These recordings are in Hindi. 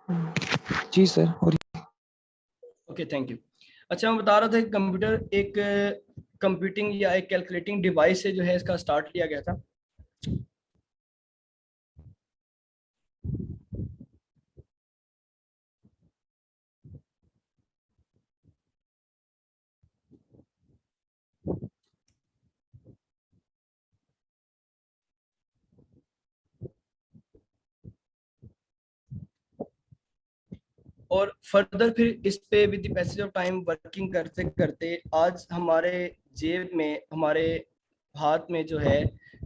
जी सर। और ओके, थैंक यू। अच्छा, मैं बता रहा था कि कंप्यूटर एक कंप्यूटिंग या एक कैलकुलेटिंग डिवाइस से जो है इसका स्टार्ट लिया गया था। और फर्दर फिर इस पे with the passage of time working करते करते आज हमारे जेब में, हमारे हाथ में जो है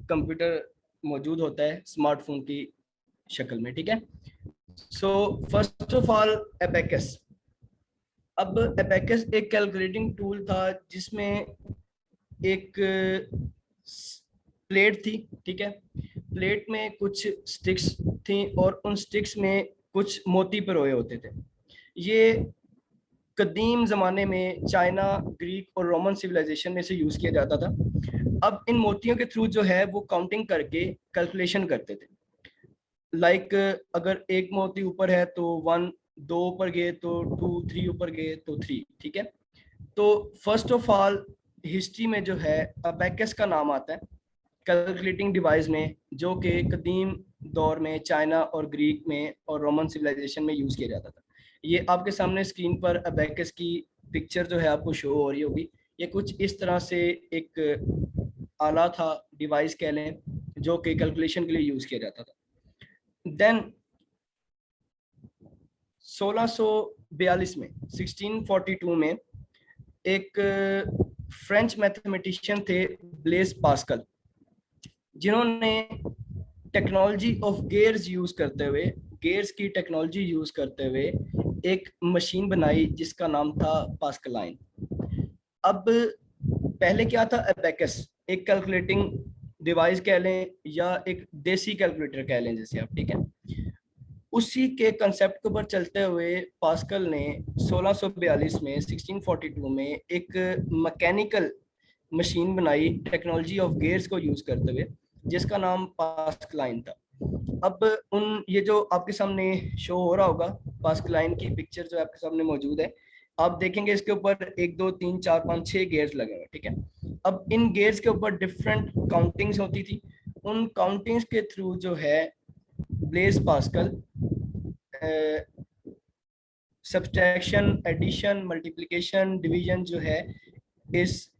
कंप्यूटर मौजूद होता है स्मार्टफोन की शक्ल में। ठीक है। So first of all abacus. अब एबेकस एक कैलकुलेटिंग टूल था जिसमें एक प्लेट थी। ठीक है। प्लेट में कुछ स्टिक्स थी और उन स्टिक्स में कुछ मोती पिरोए होते थे। ये कदीम ज़माने में चाइना, ग्रीक और रोमन सिविलाइजेशन में से यूज़ किया जाता था। अब इन मोतियों के थ्रू जो है वो काउंटिंग करके कैलकुलेशन करते थे। लाइक अगर एक मोती ऊपर है तो 1, 2 ऊपर गए तो 2, 3 ऊपर गए तो 3। ठीक है। तो फर्स्ट ऑफ ऑल हिस्ट्री में जो है अबेकस का नाम आता है कैलकुलेटिंग डिवाइस में, जो कि कदीम दौर में चाइना और ग्रीक में और रोमन सिविलाइजेशन में यूज़ किया जाता था। ये आपके सामने स्क्रीन पर अबेकस की पिक्चर जो है आपको शो हो रही होगी। ये कुछ इस तरह से एक आला था, डिवाइस कह लें, जो कि कैलकुलेशन के लिए यूज़ किया जाता था। देन 1642 में, 1642 में एक फ्रेंच मैथमेटिशियन थे ब्लेस पास्कल, जिन्होंने टेक्नोलॉजी ऑफ गेयर्स यूज करते हुए, गेयर्स की टेक्नोलॉजी यूज करते हुए एक मशीन बनाई जिसका नाम था पास्कलाइन। अब पहले क्या था, एबेकस एक कैलकुलेटिंग डिवाइस कह लें या एक देसी कैलकुलेटर कह लें जैसे आप। ठीक है। उसी के कंसेप्ट के ऊपर चलते हुए पास्कल ने 1642 में, 1642 में एक मैकेनिकल मशीन बनाई टेक्नोलॉजी ऑफ गेयर्स को यूज करते हुए, जिसका नाम पास्कलाइन था। अब उन ये जो आपके सामने शो हो रहा होगा पास्कलाइन की पिक्चर जो आपके सामने मौजूद है, आप देखेंगे इसके ऊपर 1, 2, 3, 4, 5, 6 गेयर्स लगे हुए। ठीक है। अब इन गेयर्स के ऊपर डिफरेंट काउंटिंग्स होती थी। उन काउंटिंग्स के थ्रू जो है Blaise Pascal subtraction, addition, multiplication, division जो है इस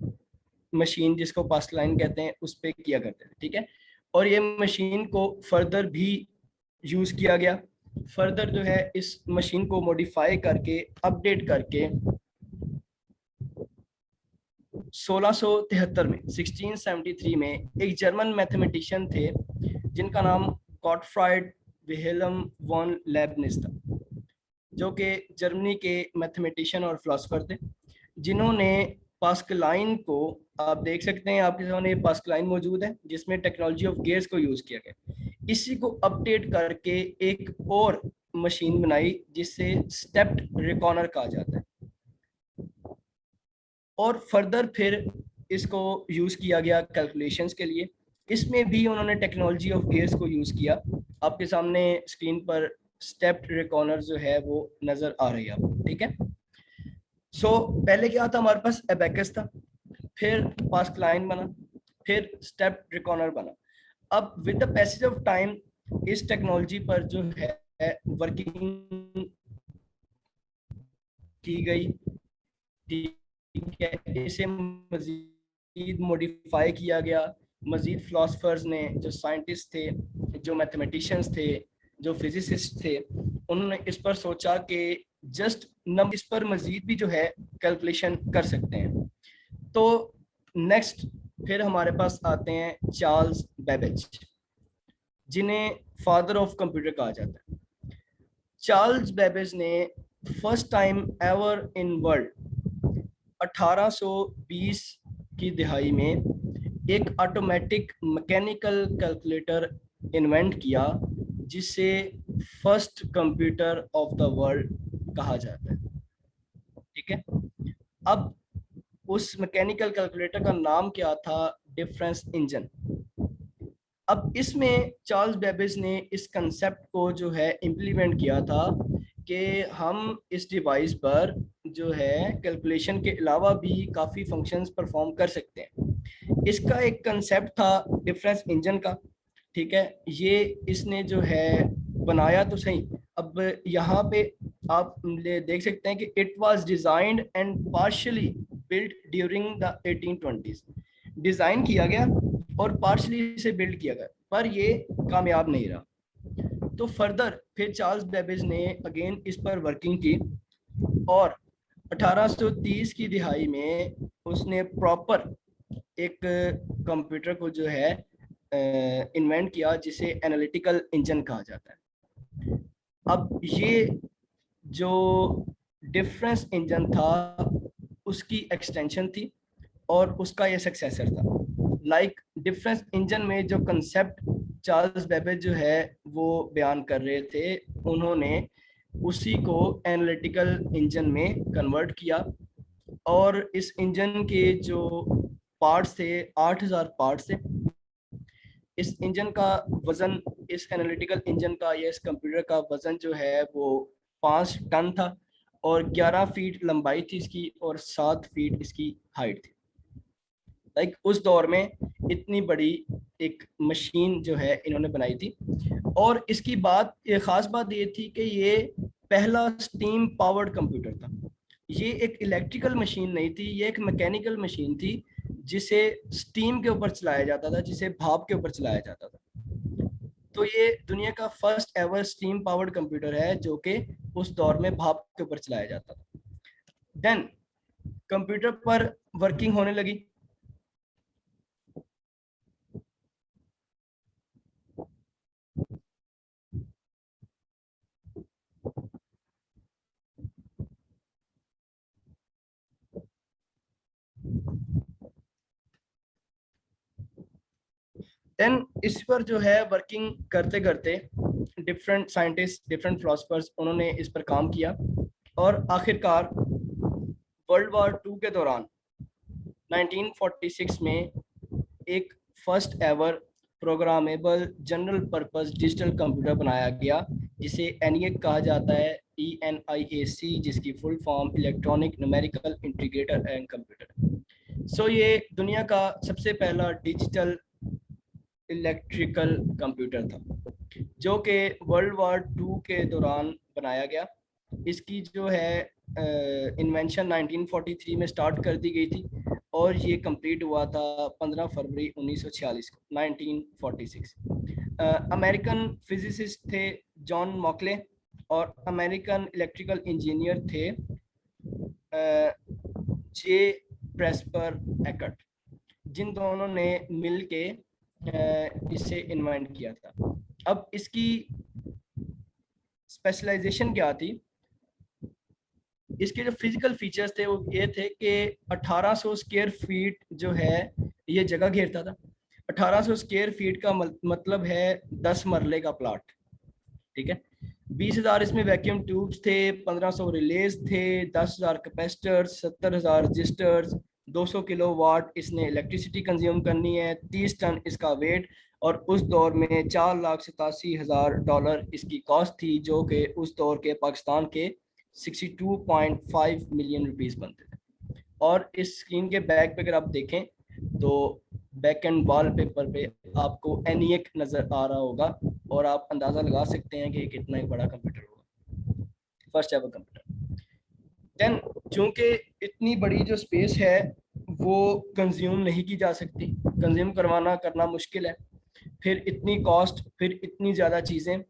मशीन जिसको पास्कलाइन कहते हैं उस पे किया करते थे। ठीक है। और ये मशीन को फर्दर भी यूज किया गया। फर्दर जो है इस मशीन को मॉडिफाई करके, अपडेट करके 1673 में, 1673 में एक जर्मन मैथमेटिशियन थे जिनका नाम गॉटफ्राइड विहेलम वॉन लेबनिज था, जो कि जर्मनी के मैथमेटिशियन और फिलोसफर थे, जिन्होंने पास्कलाइन को, आप देख सकते हैं आपके सामने पास्कलाइन मौजूद है जिसमें टेक्नोलॉजी ऑफ गेयर्स को यूज किया गया, इसी को अपडेट करके एक और मशीन बनाई जिससे स्टेप्ड रिकॉर्नर कहा जाता है। और फर्दर फिर इसको यूज किया गया कैलकुलेशंस के लिए। इसमें भी उन्होंने टेक्नोलॉजी ऑफ गेयर्स को यूज किया। आपके सामने स्क्रीन पर स्टेप्ड रिकॉर्नर जो है वो नजर आ रही है आपको। ठीक है। सो पहले क्या था, हमारे पास एबेकस था, फिर पास्कलाइन बना, फिर स्टेप रिकॉर्नर बना। अब with the passage of time इस टेक्नोलॉजी पर जो है वर्किंग की गई। ठीक है। इसे मजीद मॉडिफाई किया गया। मजीद फिलोसफर्स ने, जो साइंटिस्ट थे, जो मैथमेटिशियंस थे, जो फिजिसिस्ट थे, उन्होंने इस पर सोचा कि जस्ट नंबर, इस पर मजीद भी जो है कैलकुलेशन कर सकते हैं। तो नेक्स्ट फिर हमारे पास आते हैं चार्ल्स बेबेज, जिन्हें फादर ऑफ कंप्यूटर कहा जाता है। चार्ल्स बेबेज ने first time ever in world 1820 की दिहाई में एक ऑटोमेटिक मैकेनिकल कैलकुलेटर इन्वेंट किया, जिसे first computer of the world कहा जाता है। ठीक है। अब उस मैकेनिकल कैलकुलेटर का नाम क्या था, डिफरेंस इंजन। अब इसमें चार्ल्स बेबेज ने इस कंसेप्ट को जो है इम्प्लीमेंट किया था कि हम इस डिवाइस पर जो है कैलकुलेशन के अलावा भी काफ़ी फंक्शंस परफॉर्म कर सकते हैं। इसका एक कंसेप्ट था डिफरेंस इंजन का, ठीक है। ये इसने जो है बनाया तो सही, अब यहाँ पे आप देख सकते हैं कि it was designed and partially built during the 1820s। Design किया गया और पार्शियली इसे बिल्ड किया गया, पर ये कामयाब नहीं रहा। तो फर्दर फिर चार्ल्स बेबेज ने अगेन इस पर वर्किंग की और 1830 की दिहाई में उसने प्रॉपर एक कंप्यूटर को जो है इन्वेंट किया जिसे एनालिटिकल इंजन कहा जाता है। अब ये जो डिफरेंस इंजन था उसकी एक्सटेंशन थी और उसका ये सक्सेसर था। लाइक डिफरेंस इंजन में जो कंसेप्ट चार्ल्स बेबेज जो है वो बयान कर रहे थे, उन्होंने उसी को एनालिटिकल इंजन में कन्वर्ट किया और इस इंजन के जो पार्ट्स थे 8000 पार्ट्स थे। इस इंजन का वजन, इस एनालिटिकल इंजन का या इस कंप्यूटर का वजन जो है वो 5 टन था और 11 फीट लंबाई थी इसकी और 7 फीट इसकी हाइट थी। लाइक उस दौर में इतनी बड़ी एक मशीन जो है इन्होंने बनाई थी। और इसकी बात, ये खास बात ये थी कि ये पहला स्टीम पावर्ड कंप्यूटर था। ये एक इलेक्ट्रिकल मशीन नहीं थी, ये एक मैकेनिकल मशीन थी जिसे स्टीम के ऊपर चलाया जाता था, जिसे भाप के ऊपर चलाया जाता था। तो ये दुनिया का first ever steam powered computer है जो कि उस दौर में भाप के ऊपर चलाया जाता था। देन कंप्यूटर पर वर्किंग होने लगी। देन इस पर जो है वर्किंग करते करते डिफरेंट साइंटिस्ट, डिफरेंट फिलोसफर्स, उन्होंने इस पर काम किया और आखिरकार वर्ल्ड वॉर 2 के दौरान 1946 में एक first ever programmable general purpose digital computer बनाया गया जिसे ENIAC कहा जाता है, ENIAC, जिसकी full form electronic numerical integrator and computer. So ये दुनिया का सबसे पहला डिजिटल इलेक्ट्रिकल कंप्यूटर था जो कि वर्ल्ड वॉर 2 के दौरान बनाया गया। इसकी जो है इन्वेंशन 1943 में स्टार्ट कर दी गई थी और ये कंप्लीट हुआ था 15 फरवरी 1946 को, 1946। अमेरिकन फिजिसिस्ट थे जॉन मॉकले और अमेरिकन इलेक्ट्रिकल इंजीनियर थे जे प्रेस्पर एकर्ट, जिन दोनों ने मिल के इसे इन्वेंट किया था। अब इसकी स्पेशलाइजेशन क्या थी? इसके जो फिजिकल फीचर्स थे वो ये थे कि 1800 स्क्वायर फीट जो है ये जगह घेरता था। 1800 स्क्वायर फीट का मतलब है 10 मरले का प्लाट, ठीक है। 20,000 इसमें वैक्यूम ट्यूब्स थे, 1500 रिलेज थे, 10,000 कैपेसिटर्स, 70,000 रजिस्टर्स, 200 किलोवाट इसने इलेक्ट्रिसिटी कंज्यूम करनी है, 30 टन इसका वेट और उस दौर में $4,87,000 इसकी कॉस्ट थी जो कि उस दौर के पाकिस्तान के 62.5 मिलियन रुपीस बनते थे। और इस स्क्रीन के बैक पे अगर आप देखें तो बैक एंड वॉलपेपर पे आपको ENIAC नजर आ रहा होगा और आप अंदाजा लगा सकते हैं कि कितना एक बड़ा कंप्यूटर होगा, फर्स्ट एवर कंप्यूटर। देन चूंकि इतनी बड़ी जो स्पेस है वो कंज्यूम नहीं की जा सकती, कंज्यूम करना मुश्किल है, फिर इतनी कॉस्ट, फिर इतनी ज़्यादा चीज़ें,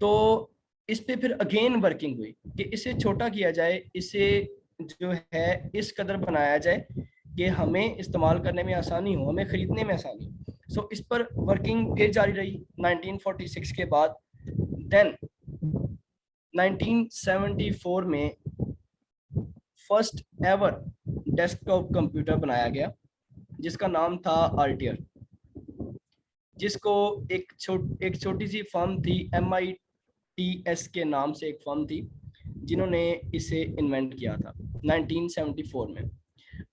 तो इस पे फिर अगेन वर्किंग हुई कि इसे छोटा किया जाए, इसे जो है इस कदर बनाया जाए कि हमें इस्तेमाल करने में आसानी हो, हमें ख़रीदने में आसानी हो। सो इस पर वर्किंग फिर जारी रही 1946 के बाद। देन 1974 में फर्स्ट एवर डेस्कटॉप कंप्यूटर बनाया गया जिसका नाम था आल्टियर, जिसको एक छोटी सी फर्म थी MITS के नाम से एक फर्म थी जिन्होंने इसे इन्वेंट किया था 1974 में।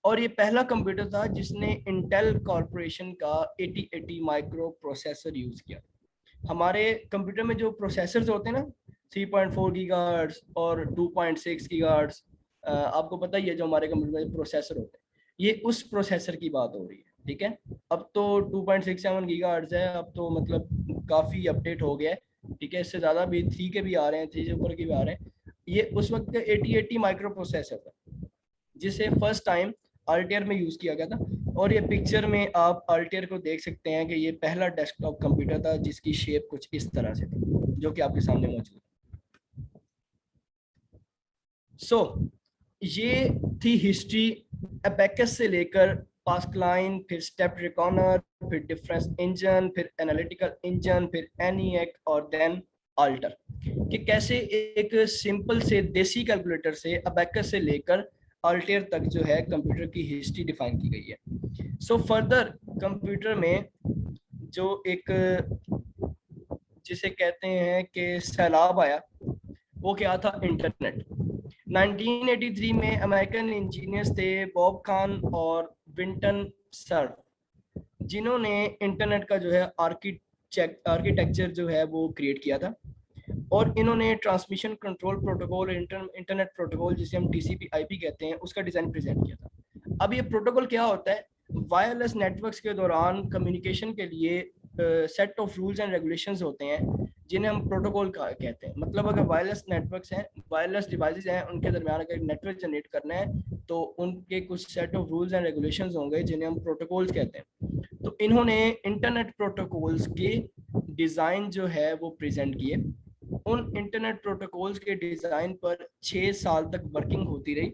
और ये पहला कंप्यूटर था जिसने इंटेल कॉरपोरेशन का 8080 माइक्रो प्रोसेसर यूज किया। हमारे कंप्यूटर में जो प्रोसेसर्स होते हैं ना, 3.4 गीगाहर्ट्ज और 2.6 गीगाहर्ट्ज। आपको पता ही है जो हमारे कंप्यूटर में प्रोसेसर होते हैं, ये उस प्रोसेसर की बात हो रही है, ठीक है। अब तो 2.67 गीगाहर्ट्ज है, अब तो मतलब काफ़ी अपडेट हो गया है, ठीक है। इससे ज़्यादा भी 3 के भी आ रहे हैं, 3 से ऊपर के भी आ रहे हैं। ये उस वक्त का 8080 माइक्रो प्रोसेसर था, जिसे फर्स्ट टाइम अल्टेयर में यूज़ किया गया था। और ये पिक्चर में आप अल्टेयर को देख सकते हैं कि ये पहला डेस्कटॉप कंप्यूटर था जिसकी शेप कुछ इस तरह से थी, जो कि आपके सामने मौजूद है। सो ये थी हिस्ट्री अबेकस से लेकर पास्कलाइन, फिर स्टेप रिकॉर्डर, फिर डिफरेंस इंजन, फिर एनालिटिकल इंजन, फिर एनीएक और देन अल्टर, कि कैसे एक सिंपल से देसी कैलकुलेटर से अबेकस से लेकर अल्टेयर तक जो है कंप्यूटर की हिस्ट्री डिफाइन की गई है। सो फर्दर कंप्यूटर में जो एक जिसे कहते हैं कि सैलाब आया, वो क्या था? इंटरनेट। 1983 में अमेरिकन इंजीनियर्स थे बॉब खान और विंटन सर्फ, जिन्होंने इंटरनेट का जो है आर्किटेक्चर जो है वो क्रिएट किया था। और इन्होंने transmission control protocol, internet protocol जिसे हम टीसीपी आईपी कहते हैं, उसका डिज़ाइन प्रेजेंट किया था। अब ये प्रोटोकॉल क्या होता है? वायरलेस नेटवर्क्स के दौरान कम्युनिकेशन के लिए set of rules and regulations होते हैं, जिन्हें हम प्रोटोकॉल कहते हैं। मतलब अगर वायरलेस नेटवर्क्स हैं, वायरलेस डिवाइसेस हैं, उनके दरमियान अगर नेटवर्क जनरेट करना है तो उनके कुछ set of rules and regulations होंगे, जिन्हें हम प्रोटोकॉल्स कहते हैं। तो इन्होंने इंटरनेट प्रोटोकॉल्स के डिज़ाइन जो है वो प्रेजेंट किए। उन इंटरनेट प्रोटोकॉल्स के डिज़ाइन पर 6 साल तक वर्किंग होती रही,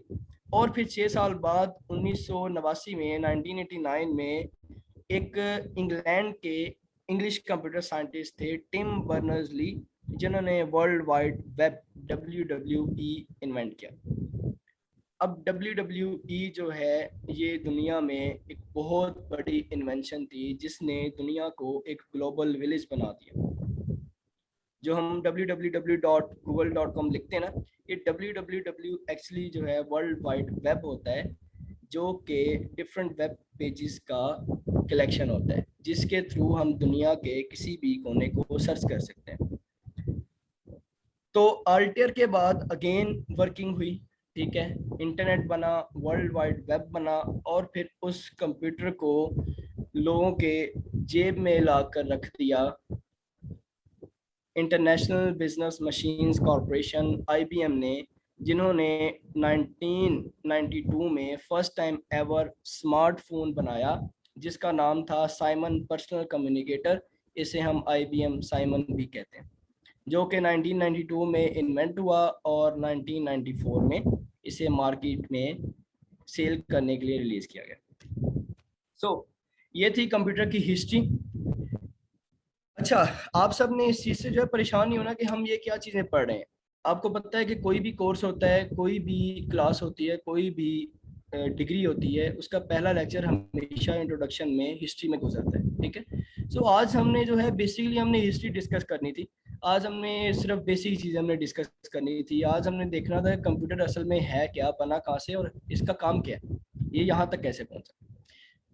और फिर 6 साल बाद 1989 में 1989 में एक इंग्लैंड के इंग्लिश कंप्यूटर साइंटिस्ट थे टिम बर्नर्स ली, जिन्होंने world wide web WWE invent किया। अब WWE जो है ये दुनिया में एक बहुत बड़ी इन्वेंशन थी, जिसने दुनिया को एक ग्लोबल विलेज बना दिया। जो हम www.google.com लिखते हैं ना, ये www एक्चुअली जो है वर्ल्ड वाइड वेब होता है, जो कि डिफरेंट वेब पेजेस का कलेक्शन होता है, जिसके थ्रू हम दुनिया के किसी भी कोने को सर्च कर सकते हैं। तो अल्टेयर के बाद अगेन वर्किंग हुई, ठीक है, इंटरनेट बना, वर्ल्ड वाइड वेब बना, और फिर उस कंप्यूटर को लोगों के जेब में लाकर रख दिया international business machines corporation IBM ने, जिन्होंने 1992 में फर्स्ट टाइम एवर स्मार्टफोन बनाया, जिसका नाम था साइमन पर्सनल कम्युनिकेटर। इसे हम IBM साइमन भी कहते हैं, जो कि 1992 में इन्वेंट हुआ और 1994 में इसे मार्केट में सेल करने के लिए रिलीज किया गया। सो ये थी कंप्यूटर की हिस्ट्री। अच्छा, आप सब ने इस चीज़ से जो है परेशान नहीं होना कि हम ये क्या चीज़ें पढ़ रहे हैं। आपको पता है कि कोई भी कोर्स होता है, कोई भी क्लास होती है, कोई भी डिग्री होती है, उसका पहला लेक्चर हमेशा इंट्रोडक्शन में हिस्ट्री में गुजरता है, ठीक है। सो आज हमने जो है बेसिकली हमने हिस्ट्री डिस्कस करनी थी। आज हमने सिर्फ बेसिक चीज़ हमने डिस्कस करनी थी। आज हमने देखना था कंप्यूटर असल में है क्या, बना कहाँ से, और इसका काम क्या है, ये यहाँ तक कैसे पहुँचा।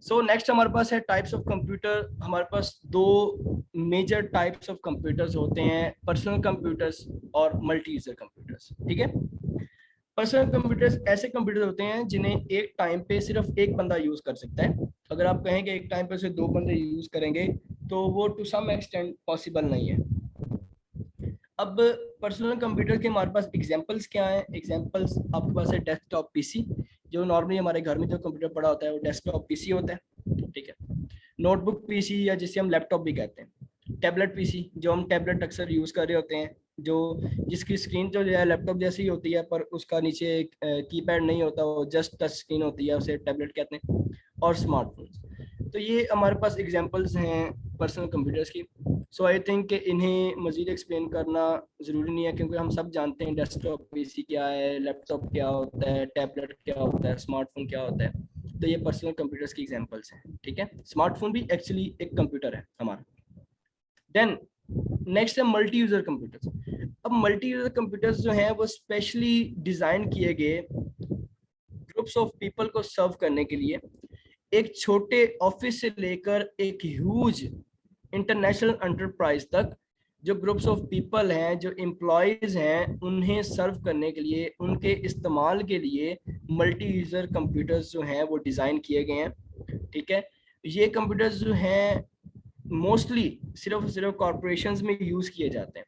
सो नेक्स्ट हमारे पास है टाइप्स ऑफ कंप्यूटर। हमारे पास दो मेजर टाइप्स ऑफ कंप्यूटर्स होते हैं, पर्सनल कंप्यूटर्स और मल्टी यूजर कंप्यूटर्स, ठीक है। पर्सनल कंप्यूटर्स ऐसे कंप्यूटर होते हैं जिन्हें एक टाइम पे सिर्फ एक बंदा यूज कर सकता है। अगर आप कहें कि एक टाइम पे सिर्फ 2 बंदे यूज करेंगे तो वो टू सम एक्सटेंट पॉसिबल नहीं है। अब पर्सनल कंप्यूटर के हमारे पास एग्जांपल्स क्या हैं? एग्जांपल्स आपके पास है डेस्कटॉप पीसी, जो नॉर्मली हमारे घर में जो कंप्यूटर पड़ा होता है वो डेस्कटॉप पीसी होता है, ठीक है। नोटबुक पीसी, या जिसे हम लैपटॉप भी कहते हैं। टैबलेट पीसी, जो हम टैबलेट अक्सर यूज़ कर रहे होते हैं, जो जिसकी स्क्रीन जो है लैपटॉप जैसी ही होती है, पर उसका नीचे कीपैड नहीं होता, वो जस्ट टच स्क्रीन होती है, उसे टैबलेट कहते हैं। और स्मार्टफोन्स। तो ये हमारे पास एग्जांपल्स हैं पर्सनल कंप्यूटर्स की। सो आई थिंक कि इन्हें मज़ीद एक्सप्लेन करना ज़रूरी नहीं है, क्योंकि हम सब जानते हैं डेस्कटॉप पीसी क्या है, लैपटॉप क्या होता है, टैबलेट क्या होता है, स्मार्टफोन क्या होता है। तो ये पर्सनल कंप्यूटर्स की एग्जांपल्स हैं, ठीक है। स्मार्टफोन भी एक्चुअली एक कंप्यूटर है हमारा। देन नेक्स्ट है मल्टी यूज़र कंप्यूटर्स। अब मल्टी यूज़र कंप्यूटर्स जो हैं वो स्पेशली डिज़ाइन किए गए ग्रुप्स ऑफ पीपल को सर्व करने के लिए, एक छोटे ऑफिस से लेकर एक ह्यूज इंटरनेशनल एंटरप्राइज तक, जो ग्रुप्स ऑफ पीपल हैं, जो एम्प्लॉयज हैं, उन्हें सर्व करने के लिए, उनके इस्तेमाल के लिए मल्टी यूज़र कंप्यूटर्स जो हैं वो डिज़ाइन किए गए हैं। ठीक है, ये कंप्यूटर्स जो हैं मोस्टली सिर्फ कॉरपोरेशंस में यूज़ किए जाते हैं।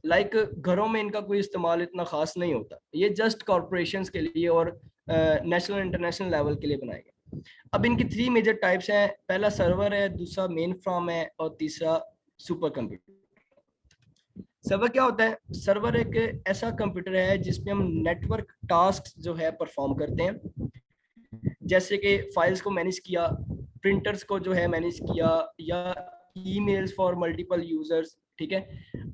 लाइक घरों में इनका कोई इस्तेमाल इतना ख़ास नहीं होता, ये जस्ट कॉरपोरेशंस के लिए और नेशनल इंटरनेशनल लेवल के लिए बनाए गए। अब इनकी 3 मेजर टाइप्स हैं, पहला सर्वर है, दूसरा मेन फ्रॉम है और तीसरा सुपर कंप्यूटर। सर्वर क्या होता है? सर्वर एक ऐसा कंप्यूटर है जिसमें हम नेटवर्क टास्क जो है परफॉर्म करते हैं, जैसे कि फाइल्स को मैनेज किया, प्रिंटर्स को जो है मैनेज किया, या ईमेल्स फॉर मल्टीपल यूजर्स। ठीक है,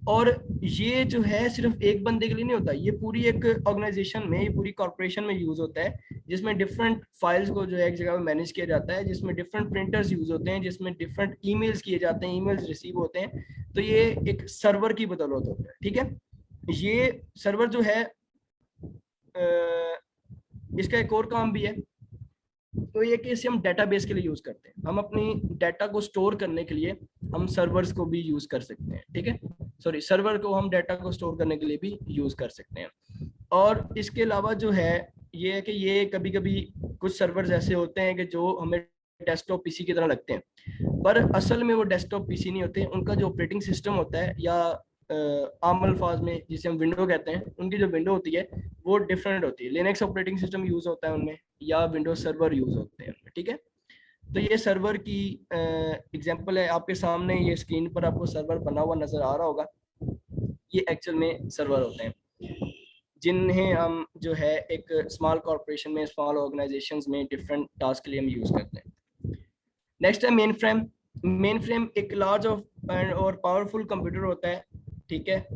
और ये जो है सिर्फ एक बंदे के लिए नहीं होता, ये पूरी एक ऑर्गेनाइजेशन में, ये पूरी कॉर्पोरेशन में यूज होता है, जिसमें डिफरेंट फाइल्स को जो है एक जगह पे मैनेज किया जाता है, जिसमें डिफरेंट प्रिंटर्स यूज होते हैं, जिसमें डिफरेंट ईमेल्स किए जाते हैं, ईमेल्स रिसीव होते हैं। तो ये एक सर्वर की बदौलत होता है। ठीक है, ये सर्वर जो है इसका एक और काम भी है, तो ये कि इसे हम डेटाबेस के लिए यूज करते हैं, हम अपनी डाटा को स्टोर करने के लिए हम सर्वर्स को भी यूज कर सकते हैं। ठीक है, सॉरी, सर्वर को हम डाटा को स्टोर करने के लिए भी यूज कर सकते हैं। और इसके अलावा जो है ये है कि ये कभी कभी कुछ सर्वर्स ऐसे होते हैं कि जो हमें डेस्कटॉप पीसी की तरह लगते हैं, पर असल में वो डेस्कटॉप पीसी नहीं होते। उनका जो ऑपरेटिंग सिस्टम होता है, या आम अल्फाज में जिसे हम विंडो कहते हैं, उनकी जो विंडो होती है वो डिफरेंट होती है। लिनक्स ऑपरेटिंग सिस्टम यूज होता है उनमें, या विंडोज सर्वर यूज होते हैं उनमें। ठीक है, तो ये सर्वर की एग्जांपल है आपके सामने, ये स्क्रीन पर आपको सर्वर बना हुआ नजर आ रहा होगा। ये एक्चुअल में सर्वर होते हैं जिन्हें हम जो है एक स्मॉल कॉर्पोरेशन में, स्मॉल ऑर्गेनाइजेशंस में डिफरेंट टास्क के लिए हम यूज करते हैं। नेक्स्ट है मेन फ्रेम। मेन फ्रेम एक लार्ज और पावरफुल कंप्यूटर होता है। ठीक है,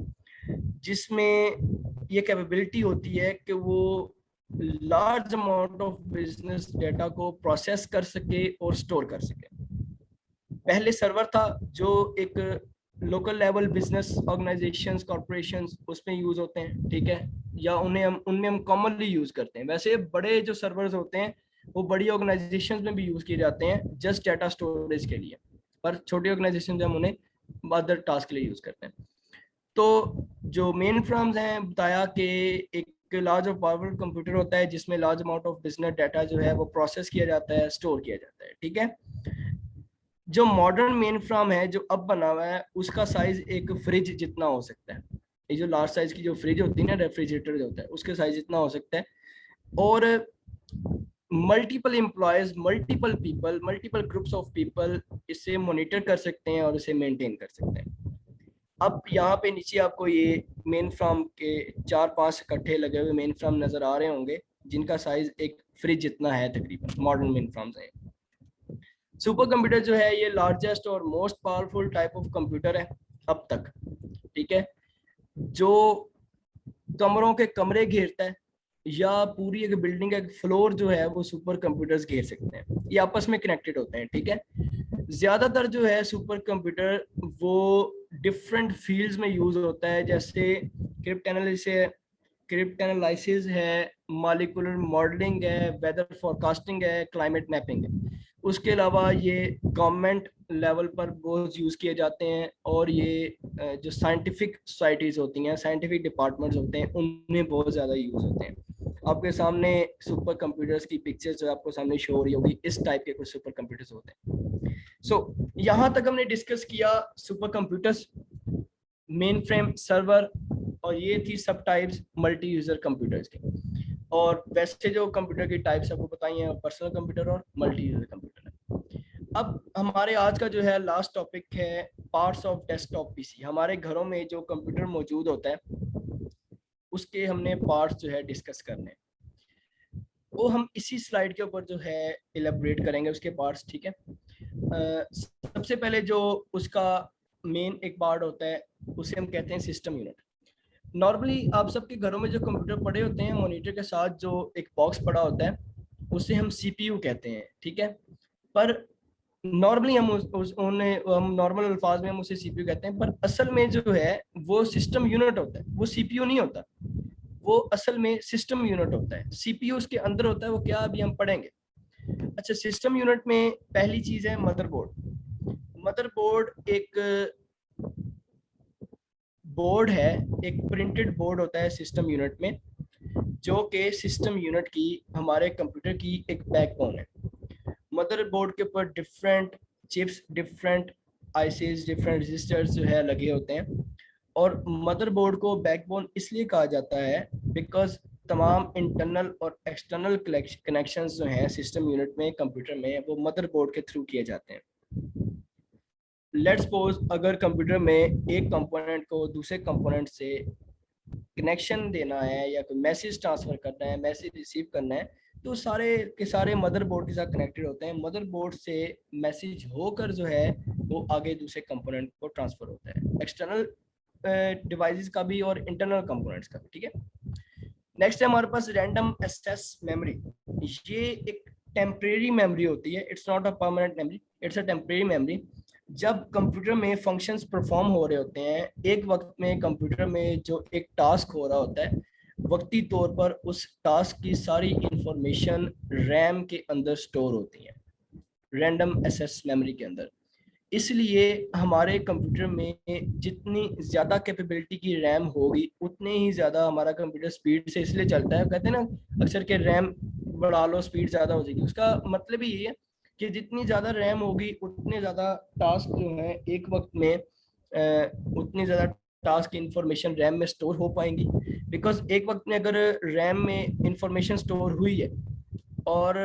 जिसमें ये कैपेबिलिटी होती है कि वो large amount of business data को प्रोसेस कर सके और स्टोर कर सके। पहले सर्वर था जो एक local level business organisations, corporations उसमें यूज होते हैं। ठीक है, या उनमें हम कॉमनली यूज करते हैं। वैसे बड़े जो सर्वर्स होते हैं वो बड़ी ऑर्गेनाइजेशंस में भी यूज किए जाते हैं जस्ट डाटा स्टोरेज के लिए, पर छोटी ऑर्गेनाइजेशन हम उन्हें अदर टास्क के लिए यूज करते हैं। तो जो मेन फ्राम्स हैं, बताया कि एक लार्ज और पावरफुल कंप्यूटर होता है जिसमें large amount of business data जो है वो प्रोसेस किया जाता है, स्टोर किया जाता है। ठीक है, जो मॉडर्न मेन फ्राम है जो अब बना हुआ है, उसका साइज एक फ्रिज जितना हो सकता है। ये जो लार्ज साइज की जो फ्रिज होती है ना, रेफ्रिजरेटर जो होता है, उसके साइज जितना हो सकता है। और multiple employees, multiple people, multiple groups of people इसे मॉनिटर कर सकते हैं और इसे मेंटेन कर सकते हैं। अब यहाँ पे नीचे आपको ये मेन फ्राम के 4-5 इकट्ठे लगे हुए मेन फ्राम नजर आ रहे होंगे, जिनका साइज एक फ्रिज जितना है तकरीबन, मॉडर्न मेन फ्राम्स हैं। सुपर कंप्यूटर जो है ये लार्जेस्ट और most powerful type of computer है अब तक। ठीक है, जो कमरों के कमरे घेरता है, या पूरी एक बिल्डिंग का एक फ्लोर जो है वो सुपर कंप्यूटर्स घेर सकते हैं। ये आपस में कनेक्टेड होते हैं। ठीक है, ज्यादातर जो है सुपर कंप्यूटर वो डिफरेंट फील्ड्स में यूज होता है, जैसे क्रिप्ट एनालिसिस है, मॉलिक्यूलर मॉडलिंग है, वेदर फोरकास्टिंग है, क्लाइमेट मैपिंग है। उसके अलावा ये गवर्नमेंट लेवल पर बहुत यूज़ किए जाते हैं, और ये जो साइंटिफिक सोसाइटीज़ होती हैं, साइंटिफिक डिपार्टमेंट्स होते हैं, उनमें बहुत ज़्यादा यूज़ होते हैं। आपके सामने सुपर कंप्यूटर्स की पिक्चर्स जो आपको सामने शो हो रही होगी, इस टाइप के कुछ सुपर कंप्यूटर्स होते हैं। यहाँ तक हमने डिस्कस किया super computers, main frame, server, और ये थी सब टाइप्स मल्टी यूजर कंप्यूटर्स की। और वैसे जो कंप्यूटर की टाइप्स आपको बताई हैं, पर्सनल कंप्यूटर और मल्टी यूजर कंप्यूटर है। अब हमारे आज का जो है लास्ट टॉपिक है पार्ट्स ऑफ डेस्कटॉप पीसी। हमारे घरों में जो कंप्यूटर मौजूद होता है उसके हमने पार्ट्स जो है डिस्कस करने, वो हम इसी स्लाइड के ऊपर जो है इलेबोरेट करेंगे उसके पार्ट्स। ठीक है, सबसे पहले जो उसका मेन एक पार्ट होता है उसे हम कहते हैं सिस्टम यूनिट। नॉर्मली आप सबके घरों में जो कंप्यूटर पड़े होते हैं, मॉनिटर के साथ जो एक बॉक्स पड़ा होता है उसे हम सीपीयू कहते हैं। ठीक है, पर नॉर्मली हम नॉर्मल अल्फाज में हम उसे सीपीयू कहते हैं, पर असल में जो है वो सिस्टम यूनिट होता है, वो सीपीयू नहीं होता, वो असल में सिस्टम यूनिट होता है। सीपीयू उसके अंदर होता है, वो क्या अभी हम पढ़ेंगे। अच्छा, सिस्टम यूनिट में पहली चीज है मदरबोर्ड। मदरबोर्ड एक बोर्ड है, एक प्रिंटेड बोर्ड होता है सिस्टम यूनिट में, जो कि सिस्टम यूनिट की, हमारे कंप्यूटर की एक बैकबोन है। मदरबोर्ड के ऊपर different chips, different ICs, different registers जो है लगे होते हैं। और मदरबोर्ड को बैकबोन इसलिए कहा जाता है बिकॉज तमाम इंटरनल और एक्सटर्नल कनेक्शंस जो हैं सिस्टम यूनिट में, कंप्यूटर में, वो मदरबोर्ड के थ्रू किए जाते हैं। लेट्स सपोज अगर कंप्यूटर में एक कंपोनेंट को दूसरे कंपोनेंट से कनेक्शन देना है या कोई मैसेज ट्रांसफर करना है, मैसेज रिसीव करना है, तो सारे के सारे मदरबोर्ड के साथ कनेक्टेड होते हैं। मदरबोर्ड से मैसेज होकर जो है वो आगे दूसरे कंपोनेंट को ट्रांसफर होता है, एक्सटर्नल डिवाइसेस का भी और इंटरनल कंपोनेंट्स का भी। ठीक है, नेक्स्ट है हमारे पास रैंडम एक्सेस मेमोरी। ये एक टेम्परेरी मेमोरी होती है, it's not a permanent memory, it's a temporary memory. जब कंप्यूटर में फंक्शंस परफॉर्म हो रहे होते हैं, एक वक्त में कंप्यूटर में जो एक टास्क हो रहा होता है, वक्ती तौर पर उस टास्क की सारी इंफॉर्मेशन रैम के अंदर स्टोर होती है, रैंडम एक्सेस मेमोरी के अंदर। इसलिए हमारे कंप्यूटर में जितनी ज़्यादा कैपेबिलिटी की रैम होगी, उतने ही ज़्यादा हमारा कंप्यूटर स्पीड से इसलिए चलता है। कहते हैं ना अक्सर के रैम बढ़ा लो स्पीड ज़्यादा हो जाएगी, उसका मतलब ही ये है कि जितनी ज़्यादा रैम होगी उतने ज़्यादा टास्क जो है एक वक्त में उतनी ज़्यादा टास्क की इंफॉर्मेशन रैम में स्टोर हो पाएंगी। बिकॉज एक वक्त में अगर रैम में इंफॉर्मेशन स्टोर हुई है और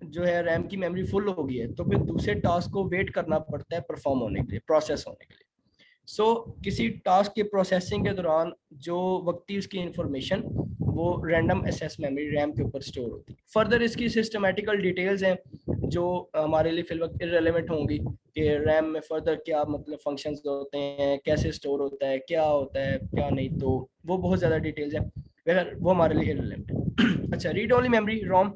जो है रैम की मेमोरी फुल हो गई है, तो फिर दूसरे टास्क को वेट करना पड़ता है परफॉर्म होने के लिए, प्रोसेस होने के लिए। सो किसी टास्क के प्रोसेसिंग के दौरान जो वक्ती उसकी इंफॉर्मेशन वो रैंडम एक्सेस मेमोरी रैम के ऊपर स्टोर होती है। फर्दर इसकी सिस्टमेटिकल डिटेल्स हैं जो हमारे लिए फिल वक्त इररेलेवेंट होंगी कि रैम में फर्दर क्या मतलब फंक्शंस होते हैं, कैसे स्टोर होता है, क्या होता है क्या नहीं, तो वो बहुत ज़्यादा डिटेल्स हैं, वगैरह वो हमारे लिए इररेलेवेंट है। अच्छा, रीड ओनली मेमोरी रोम।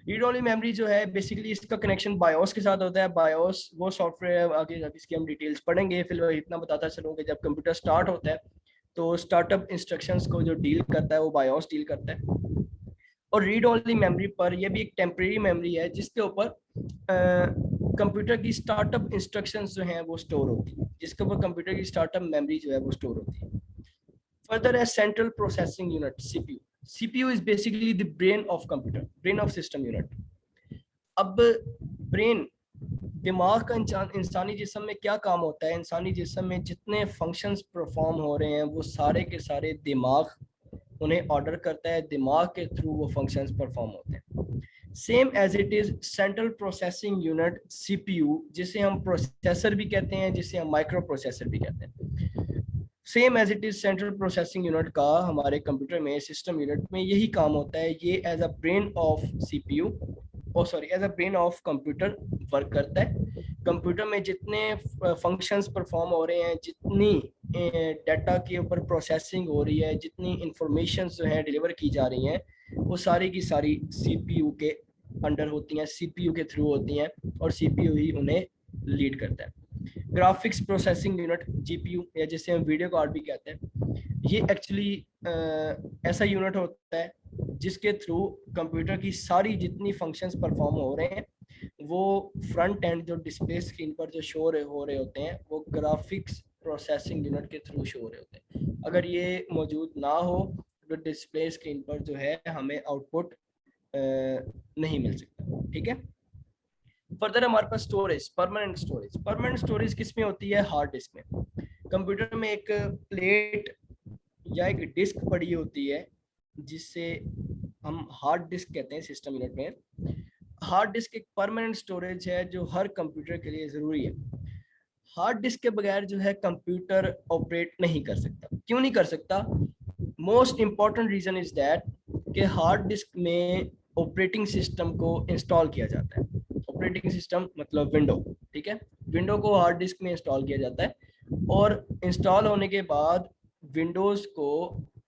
रीड ओनली मेमोरी जो है बेसिकली इसका कनेक्शन बायोस के साथ होता है। बायोस वो सॉफ्टवेयर, आगे इसकी हम डिटेल्स पढ़ेंगे, फिलहाल इतना बताता चलूँ कि जब कंप्यूटर स्टार्ट होता है तो स्टार्टअप इंस्ट्रक्शंस को जो डील करता है वो बायोस डील करता है। और रीड ओनली मेमोरी पर यह भी एक टेम्परेरी मेमोरी है जिसके ऊपर कंप्यूटर की स्टार्टअप इंस्ट्रक्शंस जो हैं वो स्टोर होती है, जिसके ऊपर कंप्यूटर की स्टार्टअप मेमोरी जो है वो स्टोर होती है। फर्दर है central processing unit, CPU. CPU is basically the brain of computer, brain of system unit. अब ब्रेन, दिमाग का इंसानी जिस्म में क्या काम होता है, इंसानी जिस्म में जितने फंक्शंस परफॉर्म हो रहे हैं वो सारे के सारे दिमाग उन्हें ऑर्डर करता है, दिमाग के थ्रू वो फंक्शंस परफॉर्म होते हैं। Same as it is central processing unit CPU, जिसे हम प्रोसेसर भी कहते हैं, जिसे हम माइक्रो प्रोसेसर भी कहते हैं। Same as it is central processing unit का हमारे कंप्यूटर में, सिस्टम यूनिट में यही काम होता है। ये as a brain of CPU, as a brain of computer work करता है। कंप्यूटर में जितने फंक्शंस परफॉर्म हो रहे हैं, जितनी डाटा के ऊपर प्रोसेसिंग हो रही है, जितनी इंफॉर्मेशन जो है डिलीवर की जा रही हैं, वो सारी की सारी सीपीयू के अंडर होती हैं, सीपीयू के थ्रू होती हैं, और सीपीयू ही उन्हें लीड करता है। ग्राफिक्स प्रोसेसिंग यूनिट, जीपीयू, या जिसे हम वीडियो कार्ड भी कहते हैं, ये एक्चुअली ऐसा यूनिट होता है जिसके थ्रू कंप्यूटर की सारी जितनी फंक्शंस परफॉर्म हो रहे हैं वो फ्रंट एंड जो डिस्प्ले स्क्रीन पर जो शो हो रहे होते हैं वो ग्राफिक्स प्रोसेसिंग यूनिट के थ्रू शो हो रहे होते हैं। अगर ये मौजूद ना हो तो डिस्प्ले स्क्रीन पर जो है हमें आउटपुट नहीं मिल सकता। ठीक है, फर्दर हमारे पास storage, permanent storage. Permanent storage किस में होती है? हार्ड डिस्क में। कंप्यूटर में एक प्लेट या एक डिस्क पड़ी होती है जिससे हम हार्ड डिस्क कहते हैं सिस्टम यूनिट में। हार्ड डिस्क एक परमानेंट स्टोरेज है जो हर कंप्यूटर के लिए ज़रूरी है। हार्ड डिस्क के बगैर जो है कंप्यूटर ऑपरेट नहीं कर सकता। क्यों नहीं कर सकता? Most important reason is that कि हार्ड डिस्क में ऑपरेटिंग सिस्टम को इंस्टॉल किया जाता है। ऑपरेटिंग सिस्टम मतलब विंडो, ठीक है, विंडो को हार्ड डिस्क में इंस्टॉल किया जाता है, और इंस्टॉल होने के बाद विंडोज़ को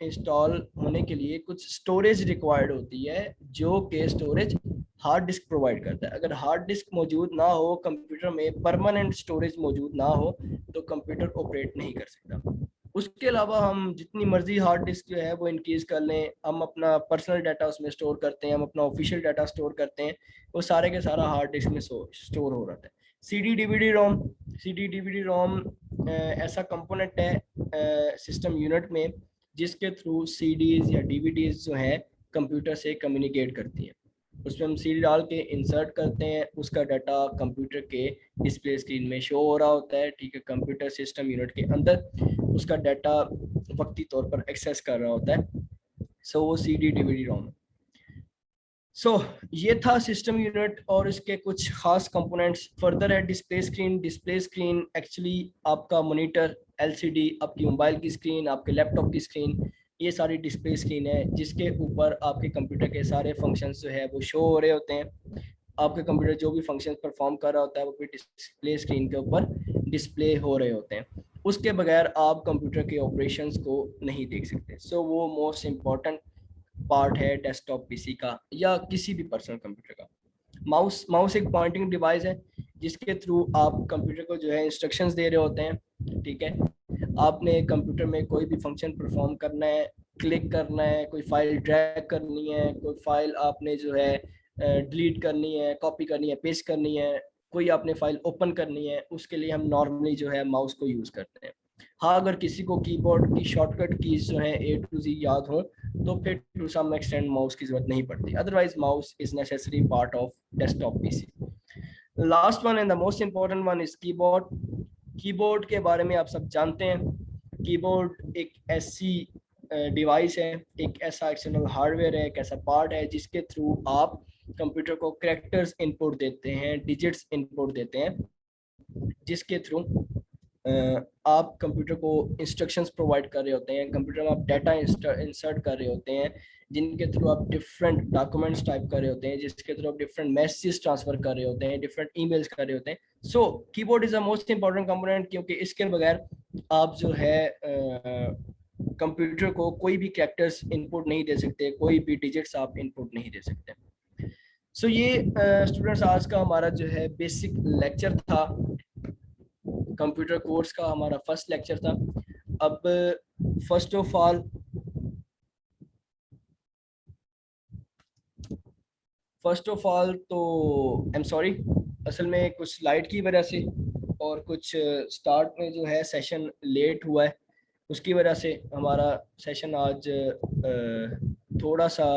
इंस्टॉल होने के लिए कुछ स्टोरेज रिक्वायर्ड होती है जो कि स्टोरेज हार्ड डिस्क प्रोवाइड करता है। अगर हार्ड डिस्क मौजूद ना हो, कंप्यूटर में परमानेंट स्टोरेज मौजूद ना हो, तो कंप्यूटर ऑपरेट नहीं कर सकता। उसके अलावा हम जितनी मर्जी हार्ड डिस्क जो है वो इंक्रीज कर लें, हम अपना पर्सनल डाटा उसमें स्टोर करते हैं, हम अपना ऑफिशियल डाटा स्टोर करते हैं, वो सारे के सारा हार्ड डिस्क में स्टोर हो रहा है। CD DVD ROM, CD DVD ROM ऐसा कंपोनेंट है सिस्टम यूनिट में जिसके थ्रू CDs या DVDs जो है कंप्यूटर से कम्युनिकेट करती हैं। उसमें हम CD डाल के इंसर्ट करते हैं, उसका डाटा कंप्यूटर के डिस्प्ले स्क्रीन में शो हो रहा होता है, ठीक है। कंप्यूटर सिस्टम यूनिट के अंदर उसका डाटा वक्ती तौर पर एक्सेस कर रहा होता है। सो वो CD DVD ROM। ये था सिस्टम यूनिट और इसके कुछ खास कंपोनेंट्स। फर्दर है display screen. Display screen actually आपका मॉनिटर, LCD, आपकी मोबाइल की स्क्रीन, आपके लैपटॉप की स्क्रीन, ये सारी डिस्प्ले स्क्रीन है जिसके ऊपर आपके कंप्यूटर के सारे फंक्शंस जो है वो शो हो रहे होते हैं। आपके कंप्यूटर जो भी फंक्शंस परफॉर्म कर रहा होता है वो भी डिस्प्ले स्क्रीन के ऊपर डिस्प्ले हो रहे होते हैं। उसके बगैर आप कंप्यूटर के ऑपरेशंस को नहीं देख सकते। वो मोस्ट इम्पॉर्टेंट पार्ट है डेस्कटॉप PC का या किसी भी पर्सनल कंप्यूटर का। माउस एक पॉइंटिंग डिवाइस है जिसके थ्रू आप कंप्यूटर को जो है इंस्ट्रक्शंस दे रहे होते हैं, ठीक है। आपने कंप्यूटर में कोई भी फंक्शन परफॉर्म करना है, क्लिक करना है, कोई फाइल ड्रैग करनी है, कोई फाइल आपने जो है डिलीट करनी है, कॉपी करनी है, पेस्ट करनी है, कोई आपने फाइल ओपन करनी है, उसके लिए हम नॉर्मली जो है माउस को यूज़ करते हैं। हाँ, अगर किसी को कीबोर्ड की शॉर्टकट कीज जो है A to Z याद हो तो फिर टू सम एक्सटेंट माउस की जरूरत नहीं पड़ती। Otherwise mouse is necessary part of desktop PC। Last one and the most important one is keyboard. Keyboard के बारे में आप सब जानते हैं। कीबोर्ड एक ऐसी डिवाइस है, एक ऐसा एक्सटर्नल हार्डवेयर है, एक ऐसा पार्ट है जिसके थ्रू आप कंप्यूटर को कैरेक्टर्स इनपुट देते हैं, डिजिट्स इनपुट देते हैं, जिसके थ्रू आप कंप्यूटर को इंस्ट्रक्शंस प्रोवाइड कर रहे होते हैं। कंप्यूटर में आप डाटा इंसर्ट कर रहे होते हैं जिनके थ्रू आप डिफरेंट डॉक्यूमेंट्स टाइप कर रहे होते हैं, जिसके थ्रू आप डिफरेंट मैसेज ट्रांसफर कर रहे होते हैं, डिफरेंट ईमेल्स कर रहे होते हैं। Keyboard is the most important component क्योंकि इसके बगैर आप जो है कंप्यूटर को कोई भी कैरेक्टर्स इनपुट नहीं दे सकते, कोई भी डिजिट्स आप इनपुट नहीं दे सकते। ये स्टूडेंट्स आज का हमारा जो है बेसिक लेक्चर था, कंप्यूटर कोर्स का हमारा फर्स्ट लेक्चर था। अब फर्स्ट ऑफ ऑल तो आई एम सॉरी, असल में कुछ स्लाइड की वजह से और कुछ स्टार्ट में जो है सेशन लेट हुआ है, उसकी वजह से हमारा सेशन आज थोड़ा सा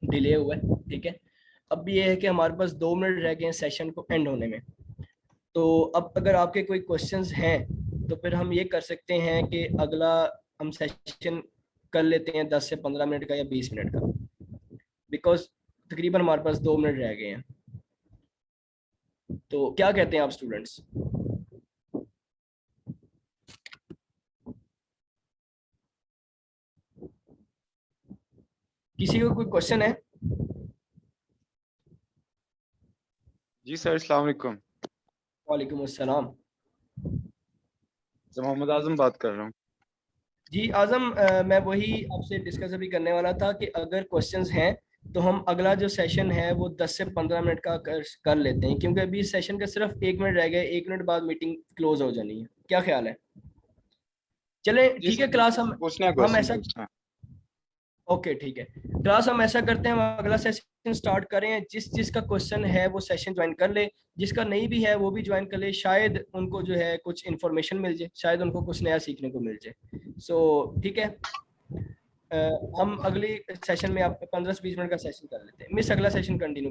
डिले हुआ है, ठीक है। अब ये है कि हमारे पास 2 मिनट रह गए हैं सेशन को एंड होने में। तो अब अगर आपके कोई क्वेश्चंस हैं तो फिर हम ये कर सकते हैं कि अगला हम सेशन कर लेते हैं 10 से 15 मिनट का या 20 मिनट का, बिकॉज तकरीबन हमारे पास 2 मिनट रह गए हैं। तो क्या कहते हैं आप स्टूडेंट्स? किसी को कोई क्वेश्चन है? जी सर, अस्सलाम वालेकुम। वालेकुम अस्सलाम। मोहम्मद आजम बात कर रहा हूँ। जी आजम, मैं वही आपसे डिस्कस अभी करने वाला था कि अगर क्वेश्चंस हैं तो हम अगला जो सेशन है वो 10 से 15 मिनट का कर लेते हैं, क्योंकि अभी सेशन का सिर्फ 1 मिनट रह गया, 1 मिनट बाद मीटिंग क्लोज हो जानी है। क्या ख्याल है? चले जी ठीक है, सर, क्लास पूछना है, हम क्वेश्चन ऐसा पूछना है। ओके ठीक है, क्लास हम ऐसा करते हैं, हम अगला सेशन स्टार्ट करें। जिसका क्वेश्चन है वो सेशन ज्वाइन कर ले, जिसका नहीं भी है वो भी ज्वाइन कर ले, शायद उनको जो है कुछ इन्फॉर्मेशन मिल जाए, शायद उनको कुछ नया सीखने को मिल जाए। ठीक है, हम अगली सेशन में आप 15 से 20 मिनट का सेशन कर लेते हैं। मिस अगला सेशन कंटिन्यू